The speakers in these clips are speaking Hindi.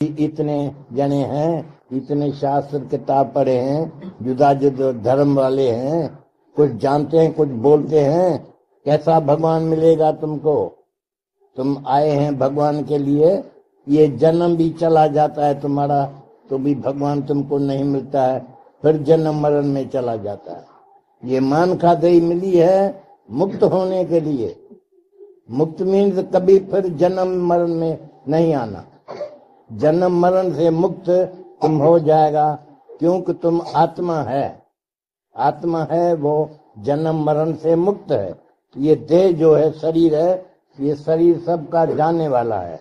इतने जने हैं, इतने शास्त्र किताब पढ़े हैं, जुदा जुदा धर्म वाले हैं, कुछ जानते हैं कुछ बोलते हैं, कैसा भगवान मिलेगा तुमको? तुम आए हैं भगवान के लिए, ये जन्म भी चला जाता है तुम्हारा तो भी भगवान तुमको नहीं मिलता है, फिर जन्म मरण में चला जाता है। ये मान खादई मिली है मुक्त होने के लिए। मुक्त मीन्स कभी फिर जन्म मरण में नहीं आना। जन्म मरण से मुक्त तुम हो जाएगा, क्योंकि तुम आत्मा है। आत्मा है वो जन्म मरण से मुक्त है। ये देह जो है, शरीर है, ये शरीर सबका जाने वाला है।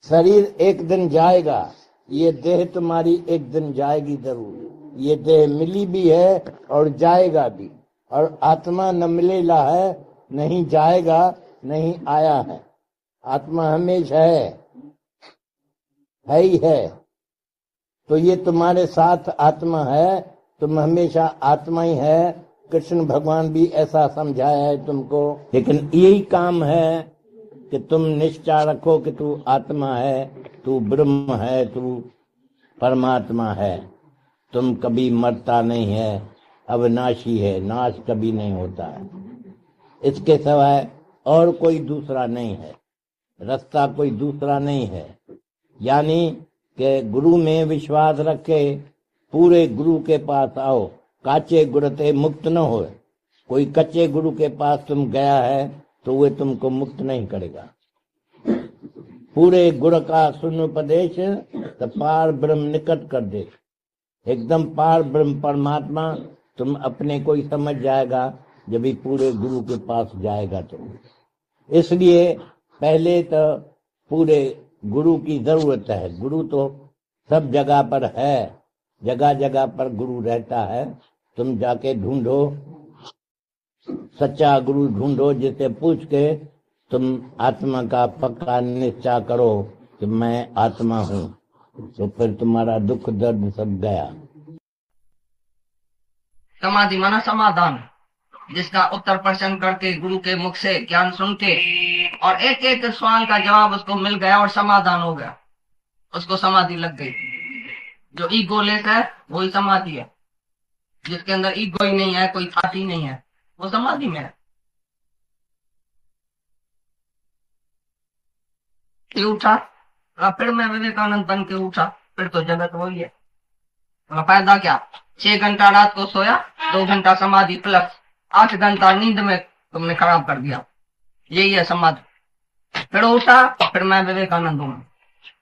शरीर एक दिन जाएगा, ये देह तुम्हारी एक दिन जाएगी जरूर। ये देह मिली भी है और जाएगा भी, और आत्मा न मिलेला है, नहीं जाएगा, नहीं आया है। आत्मा हमेशा है ही है। तो ये तुम्हारे साथ आत्मा है, तुम हमेशा आत्मा ही है। कृष्ण भगवान भी ऐसा समझाया है तुमको। लेकिन यही काम है कि तुम निश्चय रखो कि तू आत्मा है, तू ब्रह्म है, तू परमात्मा है। तुम कभी मरता नहीं है, अविनाशी है, नाश कभी नहीं होता है। इसके सिवाय और कोई दूसरा नहीं है, रास्ता कोई दूसरा नहीं है। यानी कि गुरु में विश्वास रखे, पूरे गुरु के पास आओ, काचे गुरु ते मुक्त न हो। कोई कच्चे गुरु के पास तुम गया है तो वे तुमको मुक्त नहीं करेगा। पूरे गुरु का सुन उपदेश तो पार ब्रह्म निकट कर दे। एकदम पार ब्रह्म परमात्मा तुम अपने को ही समझ जाएगा जब भी पूरे गुरु के पास जाएगा तुम। इसलिए पहले तो पूरे गुरु की जरूरत है। गुरु तो सब जगह पर है, जगह जगह पर गुरु रहता है। तुम जाके ढूंढो, सच्चा गुरु ढूंढो, जिसे पूछ के तुम आत्मा का पक्का निश्चय करो कि मैं आत्मा हूँ, तो फिर तुम्हारा दुख दर्द सब गया। समाधि माना समाधान, जिसका उत्तर प्रश्न करके गुरु के मुख से ज्ञान सुन के और एक एक सवाल का जवाब उसको मिल गया और समाधान हो गया, उसको समाधि लग गई। जो ईगो लेस है वही समाधि है। जिसके अंदर ईगो ही नहीं है, कोई थाट ही नहीं है, वो समाधि में है। ये उठा, फिर मैं विवेकानंद बन के उठा, फिर तो जगत वही है। फायदा क्या? 6 घंटा रात को सोया, 2 घंटा समाधि प्लस 8 घंटा नींद में तुमने खराब कर दिया। यही है समाधि। फिर उठा, फिर मैं विवेकानंद हूँ,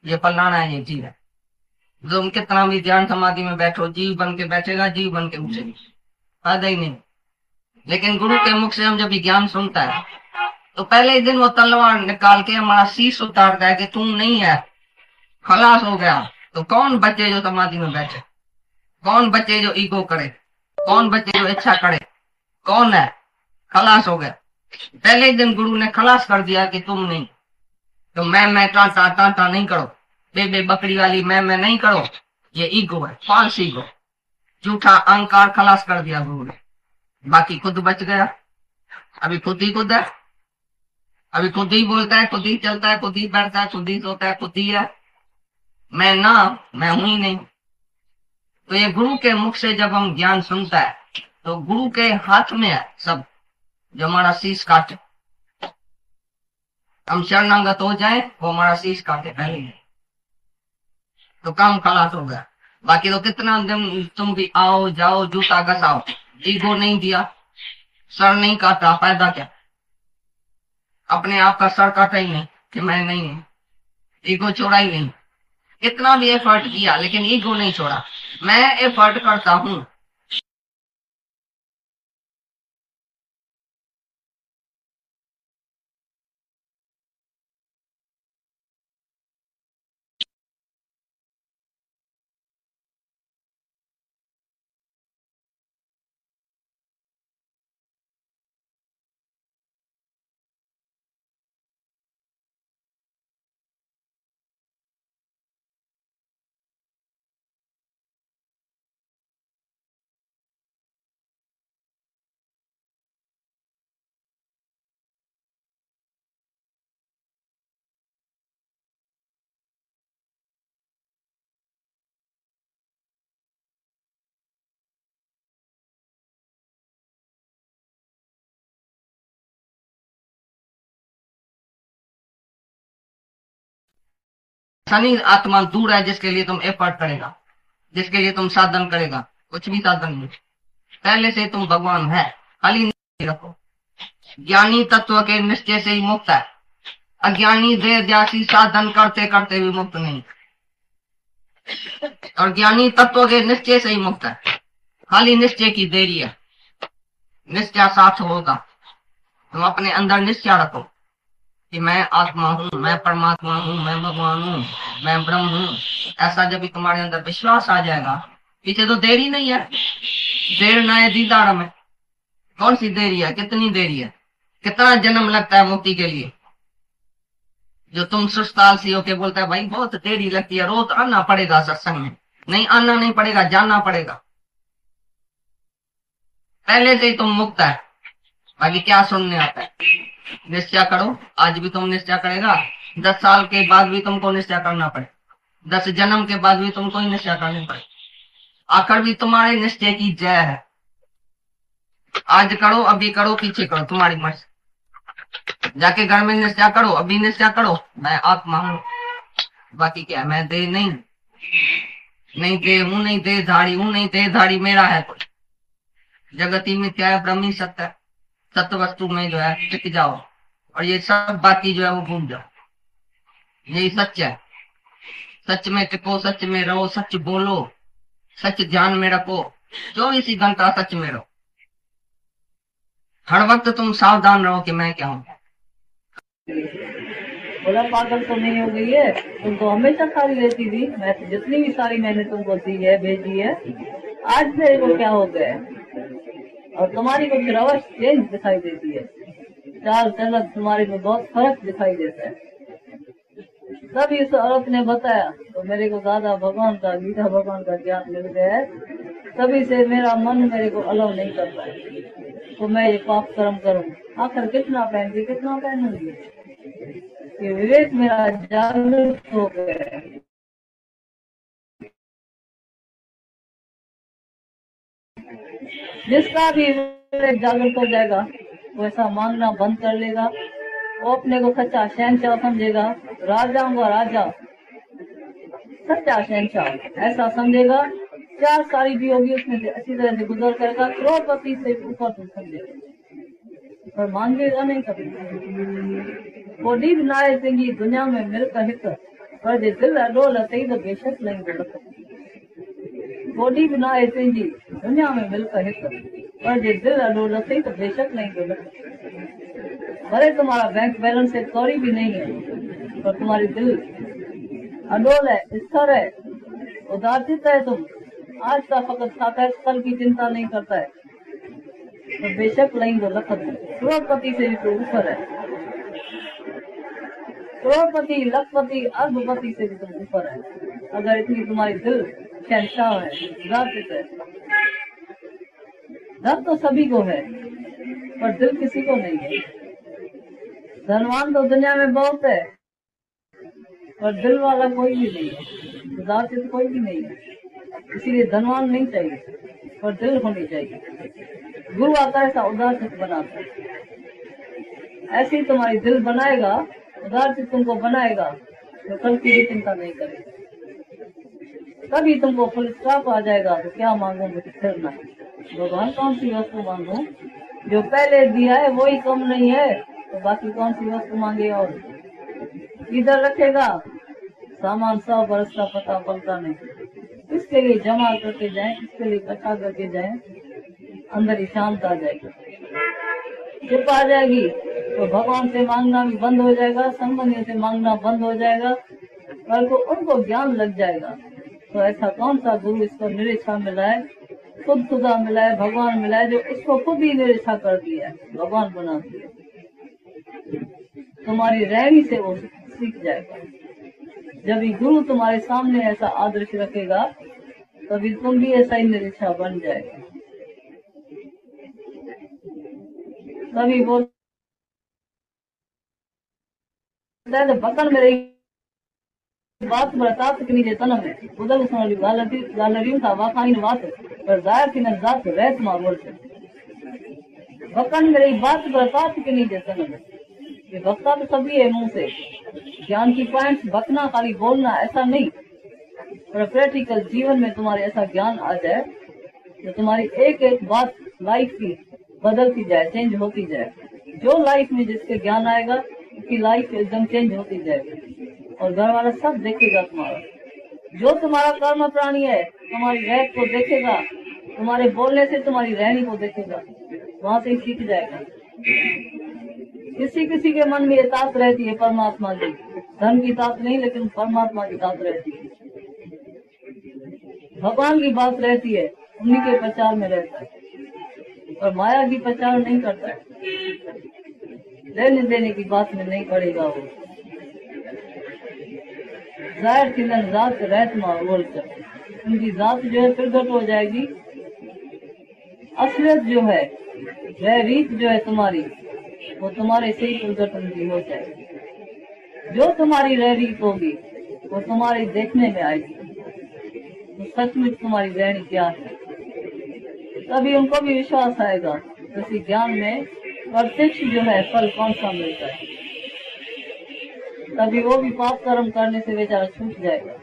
ये फलाना है, ये चीज है। तुम कितना भी ध्यान समाधि में बैठो, जीव बन के बैठेगा, जीव बन के उठेगी, फायदा ही नहीं। लेकिन गुरु के मुख से हम जब ज्ञान सुनता है तो पहले ही दिन वो तलवार निकाल के हमारा शीश उतारता है कि तुम नहीं है, खलास हो गया। तो कौन बचे जो समाधि में बैठे? कौन बचे जो ईगो करे? कौन बचे जो इच्छा करे? कौन है? खलास हो गया। पहले ही दिन गुरु ने खलास कर दिया कि तुम नहीं। तो मैं टाटा टाटा नहीं करो, बेबे बकरी वाली मैं नहीं करो। ये ईगो है, फॉल्स ईगो, झूठा अहंकार खलास कर दिया गुरु ने। बाकी खुद बच गया। अभी खुद ही खुद है, अभी खुद ही बोलता है, खुद ही चलता है, खुद ही बैठता है, खुद ही सोता है, खुद ही है। मैं ना, मैं हूं ही नहीं। तो ये गुरु के मुख से जब हम ज्ञान सुनता है तो गुरु के हाथ में है सब। जो हमारा शीश काटे, हम शरणागत हो जाए, वो हमारा शीश काटे पहले ही, तो काम खलास हो गया। बाकी तो कितना दिन तुम भी आओ जाओ, जूता घसाओ, ईगो नहीं दिया, सर नहीं काटा, फायदा क्या? अपने आप का सर काटा ही नहीं कि मैं नहीं हूं, ईगो छोड़ा ही नहीं। इतना भी एफर्ट किया लेकिन ईगो नहीं छोड़ा। मैं एफर्ट करता हूं, शनि आत्मा दूर है जिसके लिए तुम एफर्ट करेगा, जिसके लिए तुम साधन करेगा। कुछ भी साधन नहीं, पहले से तुम भगवान है, खाली निश्चय रखो। ज्ञानी तत्व के निश्चय से ही मुक्त है, अज्ञानी देहदासी साधन करते करते भी मुक्त नहीं, और ज्ञानी तत्व के निश्चय से ही मुक्त है, खाली निश्चय की देरी है। निश्चय साथ होगा, तुम अपने अंदर निश्चय रखो कि मैं आत्मा हूँ, मैं परमात्मा हूँ, मैं भगवान हूँ, मैं ब्रह्म हूँ। ऐसा जब भी तुम्हारे अंदर विश्वास आ जाएगा, पीछे तो देरी नहीं है, देर न है दीदार में। कौन सी देरी है, कितनी देरी है, कितना जन्म लगता है मुक्ति के लिए। जो तुम सुस्तालसी होके बोलता है भाई बहुत देरी लगती है, रोज आना पड़ेगा सत्संग में, नहीं आना नहीं पड़ेगा, जाना पड़ेगा। पहले से ही तुम मुक्त है, बाकी क्या सुनने आता है। निश्चय करो, आज भी तुम निश्चय करेगा, 10 साल के बाद भी तुमको निश्चय करना पड़े, 10 जन्म के बाद भी तुमको ही निश्चय करने पड़े। आखिर भी तुम्हारे निश्चय की जय है। आज करो, अभी करो, पीछे करो, तुम्हारी मर्जी। जाके घर में निश्चय करो, अभी निश्चय करो मैं आत्मा हूँ, बाकी क्या मैं देह नहीं, नहीं देह हूं, नहीं देहधारी हूं, नहीं देहधारी मेरा है कुछ। जगती मिथ्या है, ब्रह्म ही सत्य है। सत्य वस्तु में जो है टिक जाओ, और ये सब बाकी जो है वो भूल जाओ। यही सच है, सच में टिको, सच में रहो, सच बोलो, सच ध्यान में रखो, 24 घंटा सच में रहो। हर वक्त तुम सावधान रहो कि मैं क्या हूँ। बोला पागल तो नहीं हो गई है, तुम तो हमेशा सारी रहती थी, मैं तो जितनी भी सारी मैंने तुमको दी है, भेजी है, आज मेरे को क्या हो गया। और तुम्हारी कुछ रवश चेंज दिखाई देती है, चाल चलन तुम्हारे में बहुत फर्क दिखाई देता है। तब इस औरत ने बताया तो मेरे को दादा भगवान का, गीता भगवान का ज्ञान मिल गया है। तभी से मेरा मन मेरे को अलाउ नहीं करता है, तो मैं ये पाप कर्म करूँ। आखिर कितना पहनूंगी, कितना पहनूंगी, ये विवेक मेरा जागृत हो गया। जिसका भी विवेक जागृत हो जाएगा वो ऐसा मांगना बंद कर लेगा, वो अपने को सच्चा शहंशाह समझेगा, राजाओं का राजा, सच्चा शहंशाह ऐसा समझेगा। 4 सारी भी होगी उसमें से अच्छी तरह से गुजर करेगा, करोड़पति से ऊपर तुम समझेगा, पर मांगेगा नहीं कभी। कोडी बनाए सिंगी दुनिया में मिलकर हित, पर जे दिल अडोल अथई तो बेशक नहीं मिलता। कोडी बनाए सिंगी दुनिया में मिलकर हित, पर जे दिल अडोल अथई तो बेशक नहीं मिलता। भले तुम्हारा बैंक बैलेंस से कौड़ी भी नहीं है, पर तुम्हारी दिल अडोल है, स्थिर है, उदारचित है। तुम आज का फकत खाता है, कल की चिंता नहीं करता है, तो बेशक नहीं दो लखत करोड़पति से भी तो ऊपर है। करोड़पति, लखपति, अर्धपति से भी तुम ऊपर है। अगर इतनी तुम्हारी दिल शहंशाह है, उदारचित है। धन तो सभी को है, पर दिल किसी को नहीं है। धनवान तो दुनिया में बहुत है, पर दिल वाला कोई भी नहीं है, उदारचित कोई भी नहीं है। इसीलिए धनवान नहीं चाहिए, पर दिल होनी चाहिए। गुरु आता है ऐसा उदारचित बनाता है। ऐसे ही तुम्हारी दिल बनाएगा, उदारचित तुमको बनाएगा, तो कल की भी चिंता नहीं करेगा। तभी तुमको फुल स्टॉप आ जाएगा, तो क्या मांगोगे फिरना। भगवान कौन सी वस्तु मांगो, जो पहले दिया है वही कम नहीं है, तो बाकी कौन सी वस्तु मांगे। और इधर रखेगा सामान 100 बरस का पता पलता नहीं। इसके लिए जमा करके जाए, इसके लिए इकट्ठा करके जाए, अंदर ही शांत आ जाएगी, चुप आ जाएगी, तो भगवान से मांगना भी बंद हो जाएगा, संबंधियों से मांगना बंद हो जाएगा, कल को उनको ज्ञान लग जाएगा। तो ऐसा कौन सा गुरु इसको निरीक्षा मिला है, खुद खुदा मिला है, भगवान मिला है, जो इसको खुद ही निरीक्षा कर दिया है, भगवान बना दिया। तुम्हारी रहनी से वो सीख जाएगा। जब ये गुरु तुम्हारे सामने ऐसा आदर्श रखेगा, तभी तुम भी ऐसा ही निरीक्षा बन जाएगा। तभी वो बकन मेरे बात बरतात के नीचे तन में उधर सुनाली गालरियों का वाकाइन बात पर जाहिर की नजात रहत मार बोलते बकन मेरी बात बरतात के नीचे तन में ये वक्ता तो सभी है मुंह से, ज्ञान की पॉइंट्स बकना खाली बोलना ऐसा नहीं, पर प्रैक्टिकल जीवन में तुम्हारे ऐसा ज्ञान आ जाए तो तुम्हारी एक एक बात लाइफ की बदलती जाए, चेंज होती जाए। जो लाइफ में जिसके ज्ञान आएगा उसकी लाइफ एकदम चेंज होती जाएगी और घर वाला सब देखेगा तुम्हारा। जो तुम्हारा कर्म प्राणी है तुम्हारी रहत को देखेगा, तुम्हारे बोलने से तुम्हारी रहनी को देखेगा, वहां से ही सीख जाएगा। किसी किसी के मन में ये तात रहती है परमात्मा की, धन की तात नहीं लेकिन परमात्मा की तात रहती है, भगवान की बात रहती है, उन्हीं के प्रचार में रहता है, और माया की प्रचार नहीं करता है, लेने देने की बात में नहीं पड़ेगा वो। जाहिर किलन जात रहत मां बोल कर उनकी जात जो है प्रगट हो जाएगी। असलियत जो है वह रीत जो है तुम्हारी वो तुम्हारे से ही प्रगट उनकी हो जाएगी। जो तुम्हारी रह रीत होगी वो तुम्हारे देखने में आएगी, तो सचमुच तुम्हारी रहनी क्या है, तभी उनको भी विश्वास आएगा किसी ज्ञान में प्रत्यक्ष जो है फल कौन सा मिलता है, तभी वो भी पाप कर्म करने से बेचारा छूट जाएगा।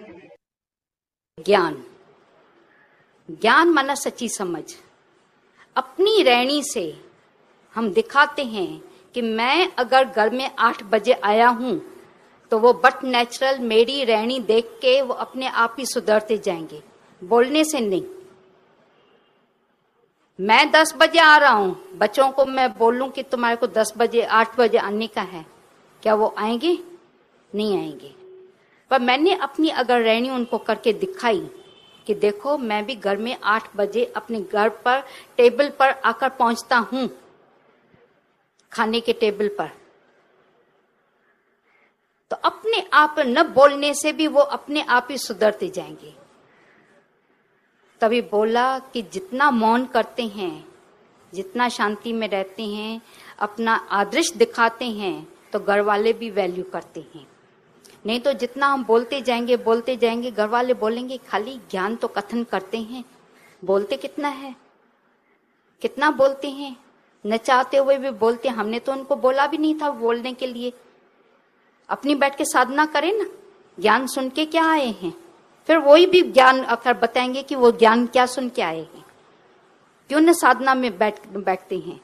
ज्ञान, ज्ञान माना सच्ची समझ। अपनी रहनी से हम दिखाते हैं कि मैं अगर घर में 8 बजे आया हूं तो वो बट नेचुरल मेरी रहनी देख के वो अपने आप ही सुधरते जाएंगे, बोलने से नहीं। मैं 10 बजे आ रहा हूं, बच्चों को मैं बोलूं कि तुम्हारे को 10 बजे 8 बजे आने का है, क्या वो आएंगे? नहीं आएंगे। पर मैंने अपनी अगर रहनी उनको करके दिखाई कि देखो मैं भी घर में 8 बजे अपने घर पर टेबल पर आकर पहुंचता हूं, खाने के टेबल पर, तो अपने आप न बोलने से भी वो अपने आप ही सुधरते जाएंगे। तभी बोला कि जितना मौन करते हैं, जितना शांति में रहते हैं, अपना आदर्श दिखाते हैं, तो घर वाले भी वैल्यू करते हैं। नहीं तो जितना हम बोलते जाएंगे घर वाले बोलेंगे खाली ज्ञान तो कथन करते हैं, बोलते कितना है, कितना बोलते हैं, न चाहते हुए भी बोलते हैं। हमने तो उनको बोला भी नहीं था बोलने के लिए, अपनी बैठ के साधना करें ना, ज्ञान सुन के क्या आए हैं, फिर वही भी ज्ञान अगर बताएंगे कि वो ज्ञान क्या सुन के आए हैं, क्यों न साधना में बैठते हैं।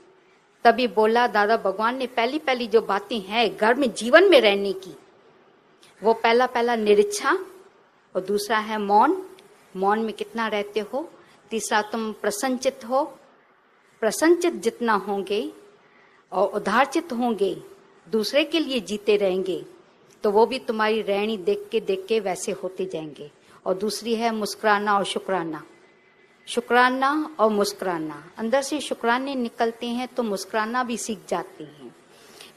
तभी बोला दादा भगवान ने पहली जो बातें हैं घर में जीवन में रहने की, वो पहला निरीक्षा, और दूसरा है मौन, मौन में कितना रहते हो, तीसरा तुम प्रसन्नचित हो, प्रसन्नचित जितना होंगे और उदारचित होंगे, दूसरे के लिए जीते रहेंगे, तो वो भी तुम्हारी रहनी देख के वैसे होते जाएंगे। और दूसरी है मुस्कुराना और शुक्राना, शुक्राना और मुस्कुराना, अंदर से शुक्राने निकलते हैं तो मुस्कुराना भी सीख जाते हैं।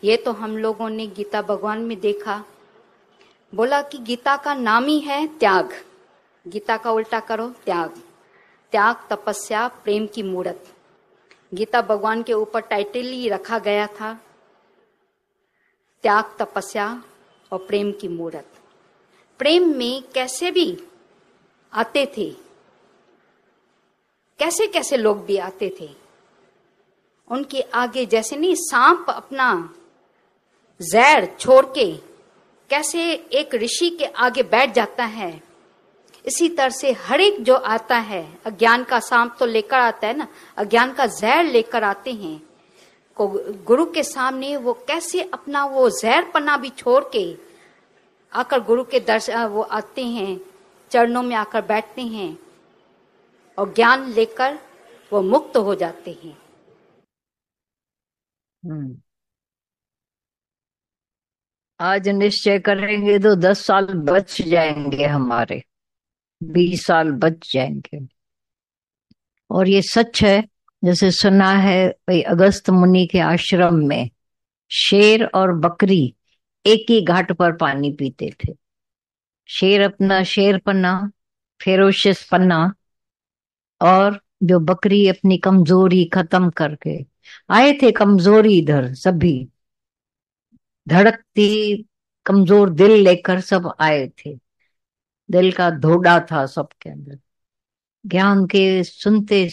ये तो हम लोगों ने गीता भगवान में देखा, बोला कि गीता का नाम ही है त्याग, गीता का उल्टा करो त्याग, त्याग तपस्या प्रेम की मूरत। गीता भगवान के ऊपर टाइटल ही रखा गया था, त्याग तपस्या और प्रेम की मूरत। प्रेम में कैसे भी आते थे, कैसे कैसे लोग भी आते थे, उनके आगे जैसे नहीं सांप अपना जहर छोड़ के कैसे एक ऋषि के आगे बैठ जाता है, इसी तरह से हर एक जो आता है, अज्ञान का सांप तो लेकर आता है ना, अज्ञान का जहर लेकर आते हैं को गुरु के सामने, वो कैसे अपना वो जहर पना भी छोड़ के आकर गुरु के दर्शन वो आते हैं, चरणों में आकर बैठते हैं और ज्ञान लेकर वो मुक्त हो जाते हैं। आज निश्चय करेंगे तो 10 साल बच जाएंगे, हमारे 20 साल बच जाएंगे। और ये सच है, जैसे सुना है भाई अगस्त मुनि के आश्रम में शेर और बकरी एक ही घाट पर पानी पीते थे। शेर अपना शेरपना, फेरोशियस पन्ना, और जो बकरी अपनी कमजोरी खत्म करके आए थे, कमजोरी इधर सभी धड़कती कमजोर दिल लेकर सब आए थे, दिल का धोड़ा था सबके अंदर। ज्ञान के सुनते